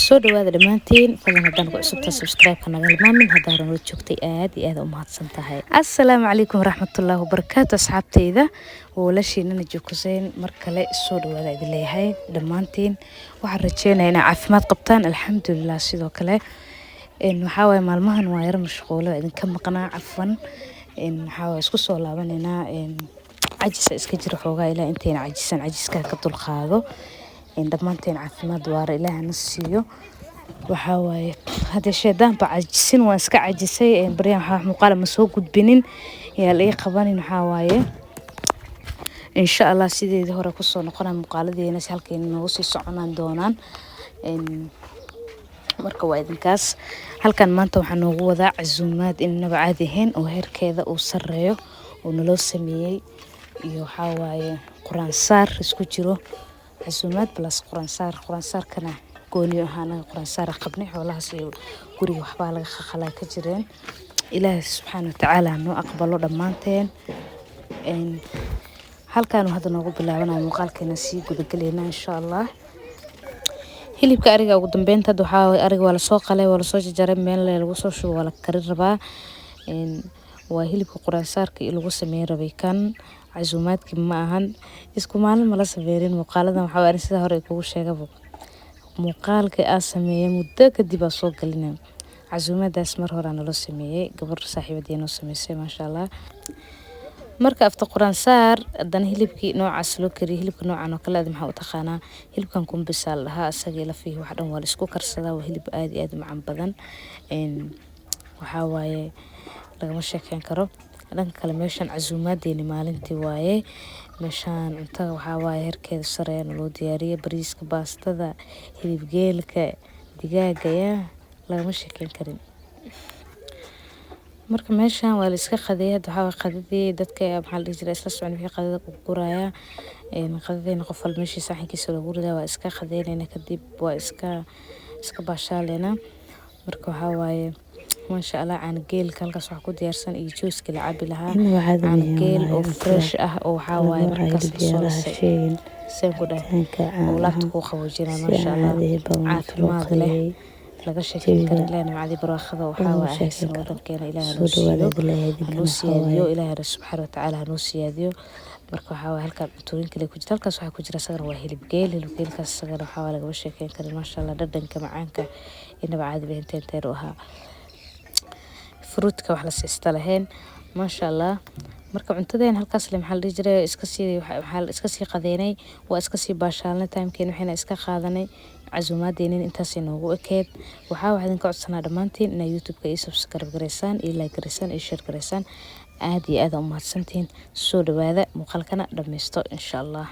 soo dhawaada dhammaantiin fadlan haddaan ku cusubta subscribe-ka naga hilmaamin haddaa hore noo joogtay aad iyo aad u mahadsan tahay assalaamu calaykum waraxmatullaahi wabarakaatu asxaabteyda walaashiinana joogkuseen mar kale soo dhawaada idin leeyahay dhammaantiin waxaan rajeynayaa inaa caafimaad qabtaan alxamdulilah sidoo kale waxaa waaye maalmahan waa yar mashquulo idinka maqnaa cafwan waxaa waaye isku soo laabanaynaa cajisa iska jira xoogaa ilaa intayna cajisan cajiskaa ka dulqaado dhammaanteen caafimaad waara ilaahana siiyo waxaa waaye haddee sheedaanba cajisin waan iska cajisay baryaan waxaa muuqaala ma soo gudbinin yaa la ii qabanin waxaa waaye insha allah sideedii hore kusoo noqonaa muuqaaladeena si halkeena noogu sii soconaan doonaan marka waa idinkaas halkan maanta waxaa noogu wadaa casuumaad inaba caadi ahayn oo heerkeeda uu sareeyo oo naloo sameeyey iyo waxaa waaye quraan saar isku jiro casuumaad plus quraan saarkana gooniyo ahaanaga quraan saar qabnay xoolahaas iyo guriga waxbaa laga khaqalaa ka jireen ilaahay subxaana watacaala noo aqbalo dhammaanteen halkaanu hadda noogu bilaabanaya muuqaalkeena sii gudagaleynaa insha allah hilibka ariga ugu dambeynta hadda waxaa waaye ariga waa lasoo qalay waa lasoo jajaray meel lagu soo shubo waa la karin rabaa waa hilibka quraan saarka lagu sameyn rabay kan casuumaadkii ma ahan isku maalin ma la sameerin muuqaaladan waxaa waaye sida hore kugu sheegaba muuqaalka aan sameeyay muddo kadib aan soo galinay casuumaadaas mar hore aan naloo sameeyay gabar saaxiibadeena noo sameysay maasha allah marka afta quraan saar haddana hilibkii noocaas loo kariyay hilibka noocan oo kale aad maxaa u taqaanaa hilibkan kumbisaa la dhahaa asagii lafihi wax dhan waa la isku karsadaa waa hilib aad iyo aad u macaan badan waxaa waaye lagama sheekeyn karo dhanka kale meeshaan casuumaadeeni maalintii waaye meeshaan cuntada waxaa waaye heerkeeda sareeya naloo diyaariyay bariiska baastada hilib geelka digaaga yaa lagama sheekeyn karin marka meeshaan waa la iska qadeeyay hadda waxaa waaye qadadii dadka maxaa la dhihi jiray isla socon wixii qadada ku gurayaa qadadeena qof walba meeshii saaxinkiisa loogu ridaa waa iska qadeynayna kadib waa iska baashaaleyna marka waxaa waaye maasha allah caana geelka halkaas waxaa ku diyaarsan iyo jooskii la cabi lahaa caana geel oo fresh ah oo waxaa waaye markaas lasoo lisay seen ku dhahay oo laabta kuu qaboojinaya maasha allah caafimaad leh laga sheekeyn karo ilaahay nimcadii barwaaqada waxaa waaye haysan wadankeena ilaahay hanoo siyaadiyo ilaahay subxaana watacaala hanoo siyaadiyo marka waxaa waaye halkaan cuntooyinka le ku jirta halkaas waxaa ku jira isagana waa hilibgeelkaas isagana waxaa waaye lagama sheekeyn karin maasha allah dhadhanka macaanka inaba caadi ba inteer u ahaa fruitka wax la siista lahayn maasha allah marka cuntadeen halkaas le maxaa la dhihi jiray iska sii qadeynay waa iska sii baashaalnay timekeen waxayna iska qaadanay casuumaadeenin intaasay noogu ekeed waxaa idinka codsanaa dhammaantiin inaa youtube-ka ii subscribe garaysaan ii like garaysaan ii share garaysaan aad iyo aad u mahadsantihiin soo dhawaada muuqaalkana dhammaysto insha allah